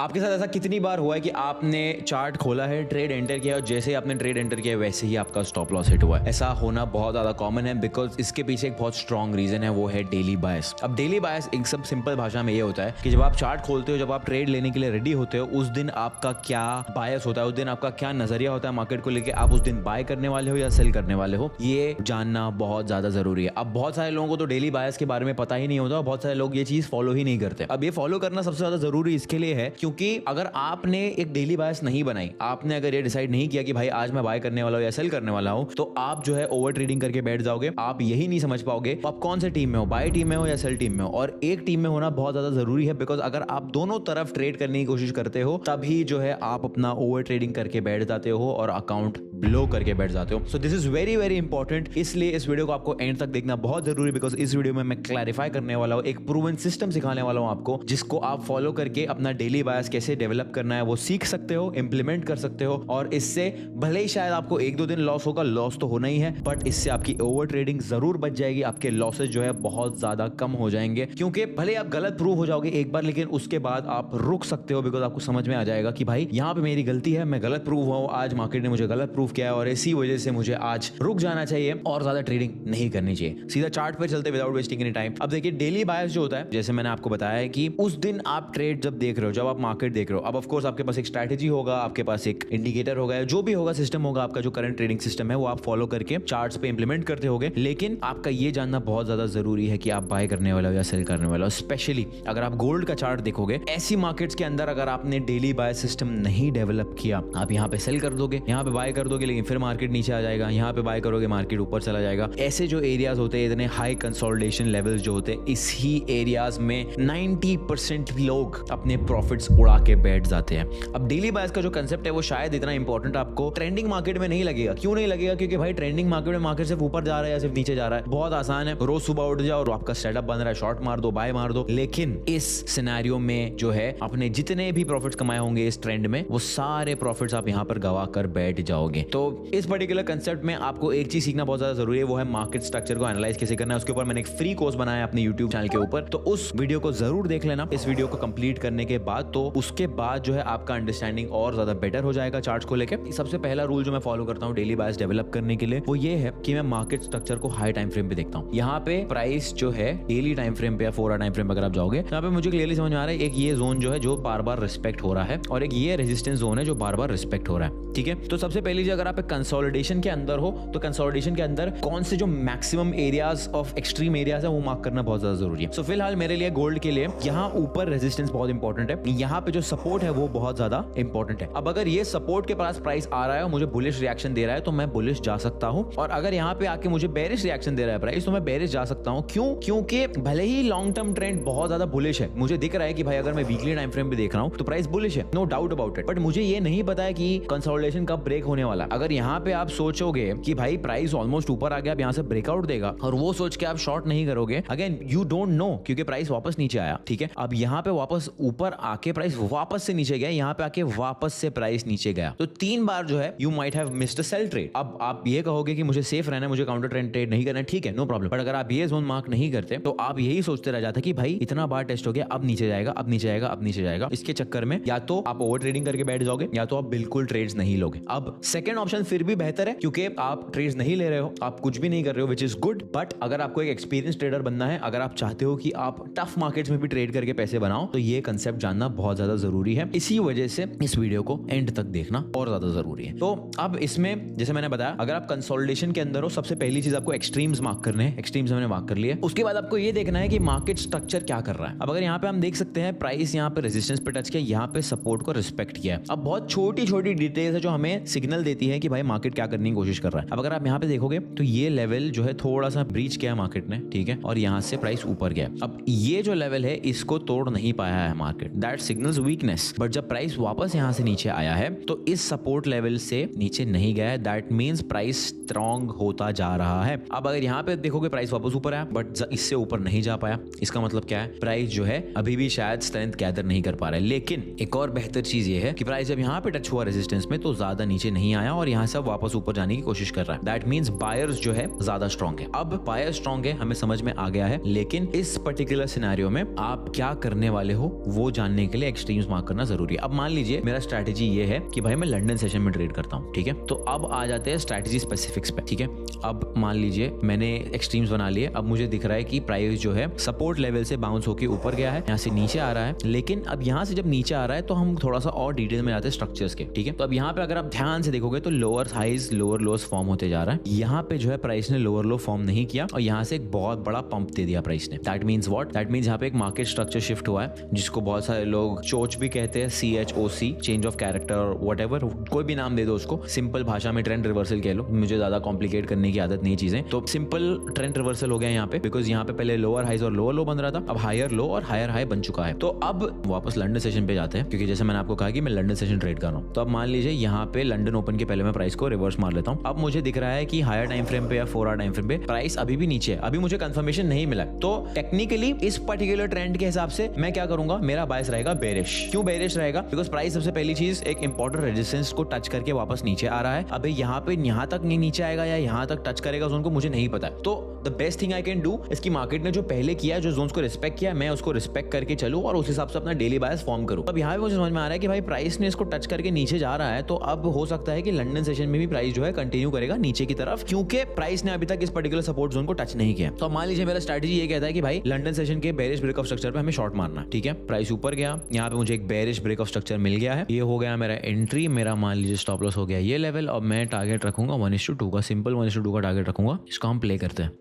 आपके साथ ऐसा कितनी बार हुआ है कि आपने चार्ट खोला है, ट्रेड एंटर किया और जैसे ही आपने ट्रेड एंटर किया वैसे ही आपका स्टॉप लॉस हिट हुआ है? ऐसा होना बहुत ज्यादा कॉमन है बिकॉज इसके पीछे एक बहुत स्ट्रॉन्ग रीजन है, वो है डेली बायस। अब डेली बायस एक सब सिंपल भाषा में ये होता है कि जब आप चार्ट खोलते हो, जब आप ट्रेड लेने के लिए रेडी होते हो, उस दिन आपका क्या बायस होता है, उस दिन आपका क्या नजरिया होता है मार्केट को लेके, आप उस दिन बाय करने वाले हो या सेल करने वाले हो, ये जानना बहुत ज्यादा जरूरी है। अब बहुत सारे लोगों को तो डेली बायस के बारे में पता ही नहीं होता, बहुत सारे लोग ये चीज फॉलो ही नहीं करते। अब ये फॉलो करना सबसे ज्यादा जरूरी इसके लिए है क्योंकि अगर आपने एक डेली बायस नहीं बनाई, आपने अगर ये डिसाइड नहीं किया कि भाई आज मैं बाय करने वाला हूं या सेल करने वाला हूं, तो आप जो है ओवर ट्रेडिंग करके बैठ जाओगे। आप यही नहीं समझ पाओगे आप कौन से टीम में हो, बाय टीम में हो या सेल टीम में हो। और एक टीम में होना बहुत ज्यादा जरूरी है बिकॉज अगर आप दोनों तरफ ट्रेड करने की कोशिश करते हो तभी जो है आप अपना ओवर ट्रेडिंग करके बैठ जाते हो और अकाउंट ब्लो करके बैठ जाते हो। So this is very very important, इसलिए इस वीडियो को आपको एंड तक देखना बहुत जरूरी बिकॉज इस वीडियो में मैं क्लैरिफाई करने वाला हूं, एक प्रूवन सिस्टम सिखाने वाला हूं आपको, जिसको आप फॉलो करके अपना डेली बायस कैसे डेवलप करना है वो सीख सकते हो, इंप्लीमेंट कर सकते हो। और इससे भले ही शायद आपको एक दो दिन लॉस होगा, लॉस तो होना ही है, बट इससे आपकी ओवर ट्रेडिंग जरूर बच जाएगी, आपके लॉसेज जो है बहुत ज्यादा कम हो जाएंगे। क्योंकि भले आप गलत प्रूव हो जाओगे एक बार, लेकिन उसके बाद आप रुक सकते हो बिकॉज आपको समझ में आ जाएगा कि भाई यहाँ पे मेरी गलती है, मैं गलत प्रूव हुआ हूं, आज मार्केट ने मुझे गलत प्रूव किया है और इसी वजह से मुझे आज रुक जाना चाहिए और ज्यादा ट्रेडिंग नहीं करनी चाहिए। सीधा चार्ट पर चलते विदाउट वेस्टिंग एनी टाइम। अब देखिए डेली बायस जो होता है, जैसे मैंने आपको बताया है कि उस दिन आप ट्रेड जब देख रहे हो, जब आप मार्केट देख रहे हो, अब ऑफ कोर्स आपके पास एक स्ट्रैटेजी होगा, आपके पास एक इंडिकेटर होगा, जो भी होगा सिस्टम होगा, आपका जो करंट ट्रेडिंग सिस्टम है वो आप फॉलो करके चार्ट्स पे इंप्लीमेंट करते होगे। लेकिन आपका ये जानना बहुत ज्यादा जरूरी है कि आप बाय करने वाले हो या सेल करने वाले हो। स्पेशली अगर आप गोल्ड का चार्ट देखोगे, ऐसी मार्केट्स के अंदर अगर आपने डेली बाय सिस्टम नहीं डेवलप किया, आप यहाँ पे सेल कर दोगे, यहाँ पे बाय कर दोगे, लेकिन फिर मार्केट नीचे आ जाएगा, यहाँ पे बाय करोगे मार्केट ऊपर चला जाएगा। ऐसे जो एरियाज होते हैं, इतने हाई कंसोलिडेशन लेवल्स जो होते हैं, इसी एरियाज में 90% लोग अपने प्रॉफिट्स उड़ा के बैठ जाते हैं। अब डेली बायस का जो कंसेप्ट है वो शायद इतना इंपॉर्टेंट आपको ट्रेंडिंग मार्केट में नहीं लगेगा। क्यों नहीं लगेगा? क्योंकि भाई ट्रेंडिंग मार्केट में मार्केट सिर्फ ऊपर जा रहा है या सिर्फ नीचे जा रहा है, बहुत आसान है। रोज सुबह उठ जाओ और आपका सेटअप बन रहा है, शॉर्ट मार दो, बाय मार दो। लेकिन इस सिनेरियो में जो है अपने जितने भी प्रॉफिट्स कमाए होंगे इस ट्रेंड में, वो सारे प्रॉफिट्स आप यहाँ पर गवा कर बैठ जाओगे। तो इस पर्टिकुलर कंसेप्ट में आपको एक चीज सीखना बहुत ज्यादा जरूरी है, वो है मार्केट स्ट्रक्चर को एनालाइज कैसे करना है। उसके ऊपर मैंने एक फ्री कोर्स बनाया है अपने यूट्यूब चैनल के ऊपर, तो उस वीडियो को जरूर देख लेना। इस वीडियो को कंप्लीट करने के बाद तो उसके बाद जो है आपका अंडरस्टैंडिंग और ज्यादा बेटर हो जाएगा चार्ट्स को लेकर। सबसे पहला रूल जो मैं फॉलो करता हूँ डेली बायस डेवलप करने के लिए, वो ये है कि मैं मार्केट स्ट्रक्चर को हाई टाइम फ्रेम पे देखता हूँ। यहाँ पे प्राइस जो है डेली टाइम फ्रेम पे या 4 आवर टाइम फ्रेम पे अगर आप जाओगे, यहाँ पे मुझे क्लियरली समझ में आ रहा है एक ये जोन जो है जो बार बार रिस्पेक्ट हो रहा है और एक ये रेजिस्टेंस जोन है जो बार बार रिस्पेक्ट हो रहा है। ठीक है, तो सबसे पहली चीज, अगर आप कंसोलिडेशन के अंदर हो तो कंसोलिडेशन के अंदर कौन से जो maximum areas of extreme areas है वो मार्क करना बहुत ज्यादा जरूरी है। सो फिलहाल मेरे लिए गोल्ड के लिए यहाँ ऊपर रेजिस्टेंस बहुत इंपॉर्टेंट है, यहाँ पे जो सपोर्ट है वो बहुत ज्यादा इंपॉर्टेंट है। अब अगर ये सपोर्ट के पास प्राइस आ रहा है और मुझे बुलिश रिएक्शन दे रहा है तो मैं बुलिश जा सकता हूं, और अगर यहाँ पे आके मुझे बेरिश रिएक्शन दे रहा है प्राइस तो मैं बेरिश जा सकता हूं। क्यों? क्योंकि भले ही लॉन्ग टर्म ट्रेंड बहुत ज्यादा बुलिश है, मुझे दिख रहा है कि भाई अगर मैं वीकली टाइम फ्रेम पे देख रहा हूं तो प्राइस बुलिश है, no doubt about it, but मुझे ये नहीं पता है कि कंसोलिडेशन कब ब्रेक होने वाला। अगर यहाँ पे आप सोचोगे कि भाई प्राइस ऑलमोस्ट ऊपर आ गया, अब यहाँ से ब्रेकआउट देगा, और वो सोच के आप शॉर्ट नहीं करोगे, अगेन यू डोंट नो, क्योंकि प्राइस वापस नीचे आया। ठीक है, अब यहाँ पे वापस ऊपर आके प्राइस वापस से नीचे गया, यहाँ पे आके वापस से प्राइस नीचे गया, तो 3 बार जो है you might have missed a sell trade. अब आप ये कहोगे कि मुझे सेफ रहना है, मुझे काउंटर ट्रेंड ट्रेड नहीं करना है, ठीक है, नो प्रॉब्लम, बट अगर आप ये जोन मार्क नहीं करते तो आप यही सोचते रह जाते कि भाई इतना बार टेस्ट हो गया, अब नीचे जाएगा, अब नीचे जाएगा, अब नीचे जाएगा। इसके चक्कर में या तो आप ओवर ट्रेडिंग करके बैठ जाओगे या तो आप बिल्कुल ट्रेड्स नहीं लोगे। अब सेकंड ऑप्शन फिर भी बेहतर है क्योंकि आप ट्रेड्स नहीं ले रहे हो, आप कुछ भी नहीं कर रहे हो, विच इज गुड। बट अगर आपको एक एक्सपीरियंस ट्रेडर बनना है, अगर आप चाहते हो कि आप टफ मार्केट्स में भी ट्रेड करके पैसे बनाओ, तो ये कंसेप्ट जानना बहुत ज्यादा जरूरी है। इसी वजह से इस वीडियो को एंड तक देखना और ज्यादा जरूरी है। तो अब इसमें जैसे मैंने बताया, अगर आप कंसोलिडेशन के अंदर हो, सबसे पहली चीज आपको एक्सट्रीम्स मार्क करने हैं। एक्सट्रीम्स मैंने मार्क कर लिए, उसके बाद आपको ये देखना है कि मार्केट स्ट्रक्चर क्या कर रहा है। अब अगर यहाँ पे हम देख सकते हैं प्राइस यहाँ पे रेजिस्टेंस पे टच किया, यहाँ पे सपोर्ट को रिस्पेक्ट किया। अब बहुत छोटी छोटी डिटेल्स है जो हमें सिग्नल देती है कि भाई मार्केट क्या करने की कोशिश कर रहा है। अब अगर आप यहाँ पे देखोगे तो ये लेवल जो है थोड़ा सा ब्रीच किया मार्केट ने, ठीक है, और यहाँ से प्राइस ऊपर गया। अब ये जो लेवल है इसको तोड़ नहीं पाया है market, that signals weakness. But जब प्राइस वापस यहाँ से नीचे आया है तो इस सपोर्ट लेवल से नीचे नहीं गया है, दैट मींस प्राइस स्ट्रॉन्ग होता जा रहा है। अब अगर यहाँ पे देखोगे प्राइस वापस ऊपर आया बट इससे ऊपर नहीं जा पाया, इसका मतलब क्या है, प्राइस जो है अभी भी शायद स्ट्रेंथ गैदर नहीं कर पा रहा है। लेकिन एक और बेहतर चीज ये है कि प्राइस जब यहाँ पे टच हुआ रेजिस्टेंस में तो ज्यादा नीचे नहीं आया और यहाँ से वापस ऊपर जाने की कोशिश कर रहा है, दैट मींस बायर्स जो है ज्यादा स्ट्रॉन्ग है। अब बायर स्ट्रॉन्ग है हमें समझ में आ गया है, लेकिन इस पर्टिकुलर सिनेरियो में आप क्या करने वाले हो वो जानने के लिए एक्सट्रीम्स मार्क करना जरूरी है। अब मान लीजिए मेरा स्ट्रैटेजी ये है कि भाई मैं लंदन सेशन में ट्रेड करता हूँ, ठीक है। तो अब आ जाते हैं स्ट्रैटेजी स्पेसिफिक्स पे, ठीक है। अब मान लीजिए मैंने एक्सट्रीम्स बना लिए, अब मुझे दिख रहा है कि प्राइस जो है सपोर्ट लेवल से बाउंस होकर ऊपर गया है, यहाँ से नीचे आ रहा है, लेकिन अब यहाँ से जब नीचे आ रहा है तो हम थोड़ा सा और डिटेल में जाते हैं स्ट्रक्चर्स के, ठीक है। तो अब यहाँ पे अगर आप ध्यान से देखोगे तो lower highs lower lows form होते जा रहा है। यहाँ पे जो है प्राइस ने लोअर लो फॉर्म नहीं किया और यहाँ से एक बहुत बड़ा पंप दे दिया प्राइस ने। That means what? That means यहाँ पे एक मार्केट स्ट्रक्चर शिफ्ट हुआ है, जिसको बहुत सारे लोग चोच भी कहते हैं, CHOC, चेंज ऑफ कैरेक्टर और व्हाटएवर, कोई भी नाम दे दो उसको। सिंपल भाषा में ट्रेंड रिवर्सल कह लो, मुझे ज्यादा कॉम्प्लिकेट करने की आदत नहीं चीजें। तो सिंपल ट्रेंड रिवर्सल हो गया यहाँ पे, बिकॉज यहाँ पे पहले लोअर हाइज और लोअर लो बन रहा था, अब हायर लो और हायर हाई बन चुका है। तो अब वापस लंदन सेशन पे जाते हैं, क्योंकि जैसे मैंने आपको कहा कि मैं लंदन सेशन ट्रेड कर रहा हूँ। तो अब मान लीजिए यहाँ पे लंदन ओपन के पहले मैं प्राइस को रिवर्स मार लेता हूँ। अब मुझे दिख रहा है कि हायर टाइम फ्रेम पे या 4 आवर टाइम फ्रेम पे प्राइस अभी भी नीचे है, अभी मुझे कंफर्मेशन नहीं मिला। तो टेक्निकली इस पर्टिकुलर ट्रेंड के हिसाब से मैं क्या करूंगा, मेरा बायस रहेगा बेरिश। क्यों बेरिश रहेगा? बिकॉज प्राइस सबसे पहली चीज एक इंपॉर्टेंट रेजिस्टेंस को टच करके वापस नीचे आ रहा है। अबे यहाँ पे यहाँ तक नहीं नीचे आएगा या यहाँ तक टच करेगा जोन को, मुझे नहीं पता है। तो the best thing I can do, इसकी मार्केट ने जो पहले किया, जो जोन्स को रिस्पेक्ट किया, मैं उसको रिस्पेक्ट करके चलूं और उस हिसाब से अपना डेली बायस फॉर्म करूं। अब यहाँ पे मुझे समझ में आ रहा है कि भाई प्राइस ने इसको टच करके नीचे जा रहा है, तो अब हो सकता है कि लंदन सेशन में भी प्राइस जो है कंटिन्यू करेगा नीचे की तरफ, क्योंकि प्राइस ने अभी तक इस पर्टिकुलर सपोर्ट जोन को टच नहीं किया। तो मान लीजिए मेरा स्ट्रैटेजी ये कहता है कि भाई लंदन सेशन के बेरिश ब्रेक ऑफ स्ट्रक्चर पे हमें शॉर्ट मारना है, ठीक है। प्राइस ऊपर गया, यहाँ पे मुझे एक बेरिश ब्रेक ऑफ स्ट्रक्चर मिल गया है, ये हो गया मेरा एंट्री, मेरा मान लीजिए स्टॉप लॉस हो गया ये लेवल। और मैं टारगेट रखूंगा 1:2 का, सिंपल 1:2 का टारगेट रखूंगा। इसको हम प्ले करते हैं।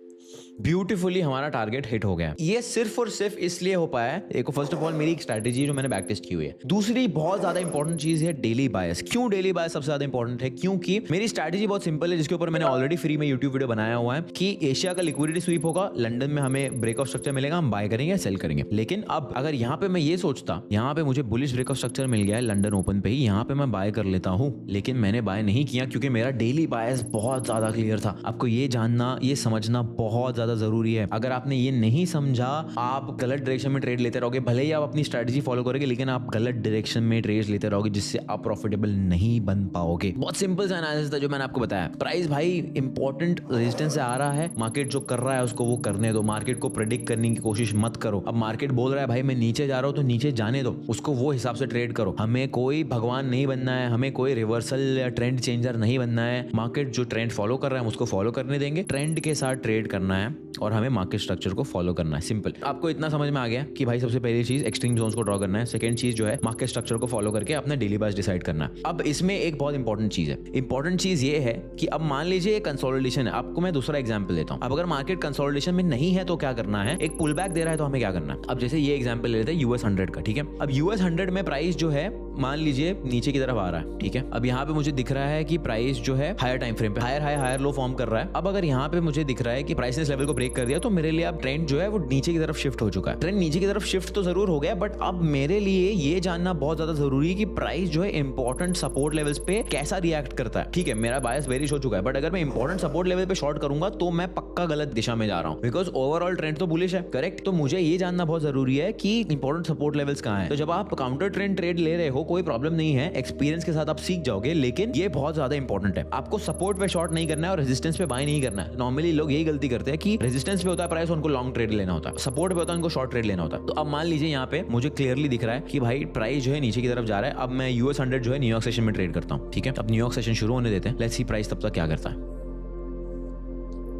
ब्यूटीफुली हमारा टारगेट हिट हो गया। ये सिर्फ और सिर्फ इसलिए हो पाया है, देखो फर्स्ट ऑफ ऑल मेरी एक स्ट्रैटेजी जो मैंने बैक टेस्ट की हुई है। दूसरी बहुत ज्यादा इंपॉर्टेंट चीज है डेली बायस। क्यों डेली बायस सबसे ज्यादा इंपॉर्टेंट है? क्योंकि मेरी स्ट्रैटेजी बहुत सिंपल है, जिसके ऊपर मैंने ऑलरेडी फ्री में यूट्यूब वीडियो बनाया हुआ है कि एशिया का लिक्विडिटी स्वीप होगा, लंदन में हमें ब्रेक ऑफ स्ट्रक्चर मिलेगा, हम बाय करेंगे सेल करेंगे। लेकिन अब अगर यहाँ पे मैं ये सोचता, यहाँ पे मुझे बुलिश ब्रेक ऑफ स्ट्रक्चर मिल गया है लंदन ओपन पे ही, यहाँ पे मैं बाय कर लेता हूँ, लेकिन मैंने बाय नहीं किया क्योंकि मेरा डेली बायस बहुत ज्यादा क्लियर था। आपको ये जानना, ये समझना बहुत ज्यादा जरूरी है। अगर आपने ये नहीं समझा, आप गलत डायरेक्शन में ट्रेड लेते रहोगे, भले ही आप अपनी स्ट्रैटेजी फॉलो करोगे, लेकिन आप गलत डायरेक्शन में ट्रेड लेते रहोगे, जिससे आप प्रॉफिटेबल नहीं बन पाओगे। बहुत सिंपल सा एनालिसिस था जो मैंने आपको बताया। प्राइस भाई इंपॉर्टेंट रेजिस्टेंस से आ रहा है, मार्केट जो कर रहा है उसको वो करने दो, मार्केट को प्रेडिक्ट करने की कोशिश मत करो। अब मार्केट बोल रहा है भाई मैं नीचे जा रहा हूं, तो नीचे जाने दो, उसको वो हिसाब से ट्रेड करो। हमें कोई भगवान नहीं बनना है, हमें कोई रिवर्सल या ट्रेंड चेंजर नहीं बनना है। मार्केट जो ट्रेंड फॉलो कर रहा है हम उसको फॉलो करने देंगे, ट्रेंड के साथ ट्रेड करना है और हमें मार्केट स्ट्रक्चर को फॉलो करना है। सिंपल। आपको इतना समझ में आ गया कि भाई सबसे पहली चीज एक्सट्रीम जोन्स को ड्रॉ करना है, सेकंड चीज जो है मार्केट स्ट्रक्चर को फॉलो करके अपना डेली बायस डिसाइड करना है। अब इसमें एक बहुत इंपॉर्टेंट चीज है, इंपॉर्टेंट चीज ये है कि अब मान लीजिए कंसोलिडेशन है। आपको मैं दूसरा एग्जांपल देता हूं। अब अगर मार्केट कंसोलिडेशन में नहीं है तो क्या करना है, एक पुल बैक दे रहा है तो हमें क्या करना है। अब जैसे ये एग्जांपल ले लेते हैं US 100 का, ठीक है। अब US 100 में प्राइस जो है मान लीजिए नीचे की तरफ आ रहा है, ठीक है। अब यहाँ पे मुझे दिख रहा है कि प्राइस जो है हायर टाइम फ्रेम पे higher high higher low form कर रहा है। अब अगर यहाँ पे मुझे दिख रहा है कि प्राइस ने इस लेवल को ब्रेक कर दिया, तो मेरे लिए अब ट्रेंड जो है वो नीचे की तरफ शिफ्ट हो चुका है। ट्रेंड नीचे की तरफ शिफ्ट तो जरूर हो गया, बट अब मेरे लिए ये जानना बहुत ज्यादा जरूरी है कि प्राइस जो है इंपॉर्टेंट सपोर्ट लेवल्स पे कैसा रिएक्ट करता है। ठीक है, मेरा बायस बेरिश हो चुका है, बट अगर मैं इंपॉर्टेंट सपोर्ट लेवल पे शॉर्ट करूंगा तो मैं पक्का गलत दिशा में जा रहा हूं, बिकॉज ओवरऑल ट्रेंड तो बुलिश है, करेक्ट। तो मुझे ये जानना बहुत जरूरी है कि इंपॉर्टेंट सपोर्ट लेवल्स कहां हैं। तो जब आप काउंटर ट्रेंड ट्रेड ले रहे हो कोई प्रॉब्लम नहीं है, एक्सपीरियंस के साथ आप सीख जाओगे, लेकिन ये बहुत ज्यादा इंपॉर्टेंट है। आपको सपोर्ट पे शॉर्ट नहीं करना है और रेजिस्टेंस पे बाय नहीं करना है। नॉर्मली लोग यही गलती करते हैं कि रेजिस्टेंस पे होता है प्राइस, उनको लॉन्ग ट्रेड लेना होता है, सपोर्ट पे होता है उनको शॉर्ट ट्रेड लेना होता है। तो अब मान लीजिए यहाँ पे मुझे क्लियरली दिख रहा है कि भाई प्राइस जो है नीचे की तरफ जा रहा है। अब मैं US 100 जो है न्यूयॉर्क सेशन में ट्रेड करता हूँ, ठीक है। अब न्यूयॉर्क सेशन शुरू होने देते हैं, लेट्स सी प्राइस तब तक क्या करता है।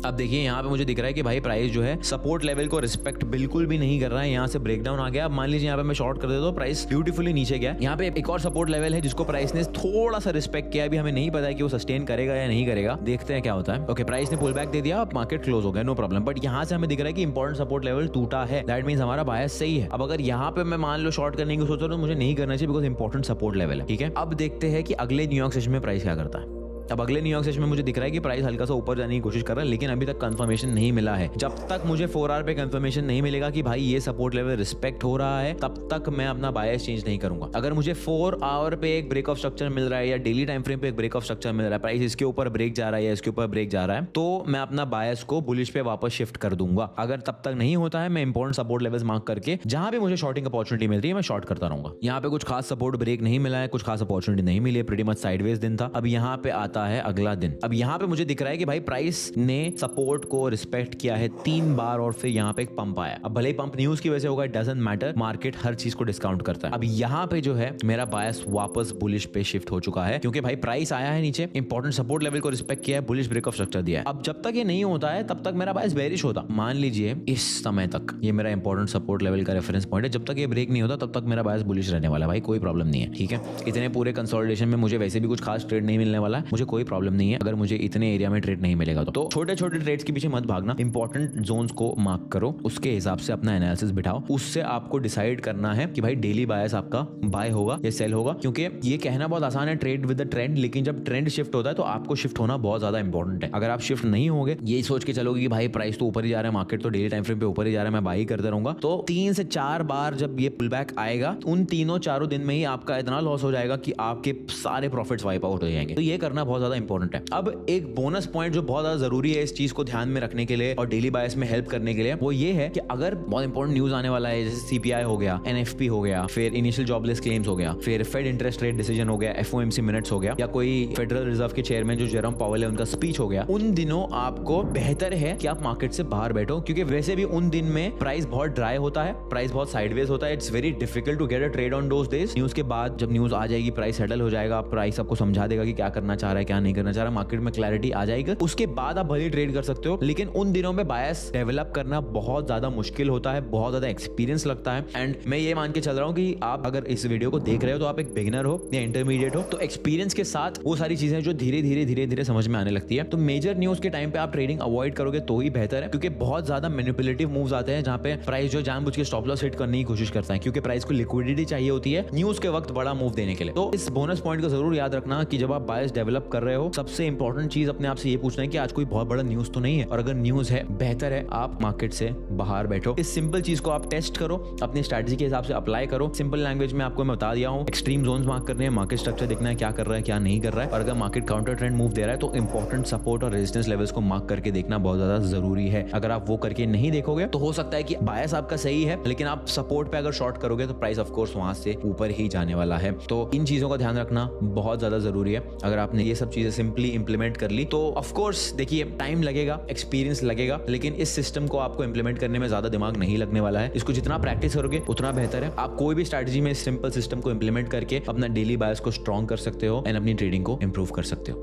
अब देखिए यहाँ पे मुझे दिख रहा है कि भाई प्राइस जो है सपोर्ट लेवल को रिस्पेक्ट बिल्कुल भी नहीं कर रहा है, यहाँ से ब्रेकडाउन आ गया। अब मान लीजिए यहाँ पे मैं शॉर्ट कर देता हूँ, प्राइस ब्यूटीफुली नीचे गया। यहाँ पे एक और सपोर्ट लेवल है जिसको प्राइस ने थोड़ा सा रिस्पेक्ट किया, अभी हमें नहीं पता है कि वो सस्टेन करेगा या नहीं करेगा, देखते हैं क्या होता है। ओके, प्राइस ने पुल बैक दे दिया, अब मार्केट क्लोज हो गया, नो प्रॉब्लम। बट यहाँ से हमें दिख रहा है कि इंपॉर्टेंट सपोर्ट लेवल टूटा है, दैट मींस हमारा बायस सही है। अब अगर यहाँ पे मैं मान लो शॉर्ट करने की सोच रहा हूँ, मुझे नहीं करना चाहिए बिकॉज इंपॉर्टेंट सपोर्ट लेवल है, ठीक है। अब देखते हैं कि अगले न्यूयॉर्क सेशन में प्राइस क्या करता है। अब अगले न्यूयॉर्क सेशन में मुझे दिख रहा है कि प्राइस हल्का सा ऊपर जाने की कोशिश कर रहा है, लेकिन अभी तक कंफर्मेशन नहीं मिला है। जब तक मुझे 4 आवर पे कंफर्मेशन नहीं मिलेगा कि भाई ये सपोर्ट लेवल रिस्पेक्ट हो रहा है, तब तक मैं अपना बायस चेंज नहीं करूंगा। अगर मुझे 4 आवर पे एक ब्रेक ऑफ स्ट्रक्चर मिल रहा है या डेली टाइम फ्रेम पे एक ब्रेक ऑफ स्ट्रक्चर मिल रहा है, प्राइस इसके ऊपर ब्रेक जा रहा है या इसके ऊपर ब्रेक जा रहा है, तो मैं अपना बायस को बुलिश पे वापस शिफ्ट कर दूंगा। अगर तब तक नहीं होता है, मैं इंपॉर्टेंट सपोर्ट लेवल्स मार्क करके जहां भी मुझे शॉर्टिंग अपॉर्चुनिटी मिल रही है मैं शॉर्ट करता रहूंगा। यहाँ पे कुछ खास सपोर्ट ब्रेक नहीं मिला है, कुछ खास अपॉर्चुनिटी नहीं मिली है, प्रीटी मच साइडवेज दिन था। अब यहाँ पे आता आता है अगला दिन। अब यहाँ पे मुझे दिख रहा है कि भाई प्राइस ने सपोर्ट को रिस्पेक्ट किया है 3 बार और फिर यहाँ पे एक पंप आया। अब भले ही पंप न्यूज की वजह से होगा, इट डजंट मैटर, मार्केट हर चीज को डिस्काउंट करता है। अब यहाँ पे जो है मेरा बायस वापस बुलिश पे शिफ्ट हो चुका है, क्योंकि भाई प्राइस आया है नीचे, इंपॉर्टेंट सपोर्ट लेवल को रिस्पेक्ट किया है, बुलिश ब्रेक ऑफ स्ट्रक्चर दिया है। अब जब तक ये नहीं होता है तब तक मेरा बायस बेरिश होता। मान लीजिए इस समय तक ये मेरा इंपॉर्टेंट सपोर्ट लेवल का रेफरेंस पॉइंट है, जब तक ये ब्रेक नहीं होता तब तक मेरा बायस बुलिश रहने वाला है भाई, कोई प्रॉब्लम नहीं है। ठीक है, इतने पूरे कंसोलिडेशन में मुझे वैसे भी कुछ खास ट्रेड नहीं मिलने वाला है, मुझे कोई प्रॉब्लम नहीं है अगर मुझे इतने एरिया में ट्रेड नहीं मिलेगा। तो छोटे छोटे ट्रेड्स के पीछे मत भागना, इंपॉर्टेंट जोन्स को मार्क करो, उसके हिसाब से अपना एनालिसिस बिठाओ, उससे आपको डिसाइड करना है कि भाई डेली बायस आपका बाय होगा या सेल होगा। क्योंकि ये कहना बहुत आसान है ट्रेड विद द ट्रेंड, लेकिन जब ट्रेंड शिफ्ट होता है तो आपको शिफ्ट होना बहुत ज्यादा इंपॉर्टेंट है। अगर आप शिफ्ट नहीं होगे, यही सोच के चलोगे कि भाई प्राइस तो ऊपर ही जा रहा है, मार्केट तो डेली टाइम फ्रेम पे ऊपर ही जा रहा है, मैं बाई करते रहूंगा, तो 3 से 4 बार जब ये पुल बैक आएगा, उन तीनों चारों दिन में ही आपका इतना लॉस हो जाएगा कि आपके सारे प्रॉफिट्स वाइप आउट हो जाएंगे। तो ये करना बहुत ज्यादा इंपॉर्टेंट है। अब एक बोनस पॉइंट जो बहुत ज्यादा जरूरी है इस चीज को ध्यान में रखने के लिए और डेली बायस में हेल्प करने के लिए, वो ये है कि अगर बहुत इंपॉर्टेंट न्यूज आने वाला है, जैसे सीपीआई हो गया, एनएफपी हो गया, फिर इनिशियल जॉबलेस क्लेम्स हो गया, फिर फेड इंटरेस्ट रेट डिसीजन हो गया, एफओएमसी मिनट्स हो गया, या कोई फेडरल रिजर्व के चेयरमैन जो जेरोम पावेल है उनका स्पीच हो गया, उन दिनों आपको बेहतर है कि आप मार्केट से बाहर बैठो, क्योंकि वैसे भी उन दिन में प्राइस बहुत ड्राई होता है, प्राइस बहुत साइडवेज होता है, it's very difficult to get a trade on those days. News के बाद जब न्यूज आ जाएगी, प्राइस सेटल हो जाएगा, प्राइस आपको समझा देगा कि क्या करना चाह रहा है क्या नहीं करना चाह रहा है, मार्केट में क्लैरिटी आ जाएगी, उसके बाद आप भले ट्रेड कर सकते हो। लेकिन उन दिनों में बायस डेवलप करना बहुत ज्यादा मुश्किल होता है, बहुत ज्यादा एक्सपीरियंस लगता है। एंड मैं ये मान के चल रहा हूँ कि आप अगर इस वीडियो को देख रहे हो तो आप एक बिगिनर हो या इंटरमीडिएट हो, तो एक्सपीरियंस के साथ वो सारी चीजें जो धीरे धीरे समझ में आने लगती है। तो मेजर न्यूज के टाइम पे आप ट्रेडिंग अवॉइड करोगे तो ही बेहतर है, क्योंकि बहुत ज्यादा मैनिपुलेटिव मूव्स आते हैं जहां पे प्राइस जो जानबूझ के स्टॉप लॉस हिट करने की कोशिश करता है, क्योंकि प्राइस को लिक्विडिटी चाहिए होती है न्यूज के वक्त बड़ा मूव देने के लिए। तो इस बोनस पॉइंट को जरूर याद रखना कि जब आप बायस डेवलप कर रहे हो, सबसे इंपॉर्टेंट चीज अपने आप से ये पूछना है कि आज कोई बहुत बड़ा न्यूज तो नहीं है, और अगर न्यूज है बेहतर है आप मार्केट से बाहर बैठो। इस सिंपल चीज को आप टेस्ट करो, अपनी स्ट्रेटजी के हिसाब से अप्लाई करो। सिंपल लैंग्वेज में आपको मैं बता दिया हूँ, एक्सट्रीम जोन्स मार्क करने हैं, मार्केट स्ट्रक्चर देखना है क्या कर रहा है क्या नहीं कर रहा है, और अगर मार्केट काउंटर ट्रेंड मूव दे रहा है तो इंपॉर्टेंट सपोर्ट और रेजिस्टेंस लेवल्स को मार्क करके देखना बहुत ज्यादा जरूरी है। अगर आप वो करके नहीं देखोगे तो हो सकता है कि बायस आपका सही है, लेकिन आप सपोर्ट पे अगर शॉर्ट करोगे तो प्राइस ऑफ कोर्स वहां से ऊपर ही जाने वाला है। तो इन चीजों का ध्यान रखना बहुत ज्यादा जरूरी है। अगर आपने ये सब चीजें सिंपली इंप्लीमेंट कर ली तो ऑफ कोर्स देखिए टाइम लगेगा, एक्सपीरियंस लगेगा, लेकिन इस सिस्टम को आपको इंप्लीमेंट करने में ज्यादा दिमाग नहीं लगने वाला है। इसको जितना प्रैक्टिस करोगे उतना बेहतर है। आप कोई भी स्ट्रैटेजी में इस सिंपल सिस्टम को इंप्लीमेंट करके अपना डेली बायस को स्ट्रॉन्ग कर सकते हो एंड अपनी ट्रेडिंग को इंप्रूव कर सकते हो।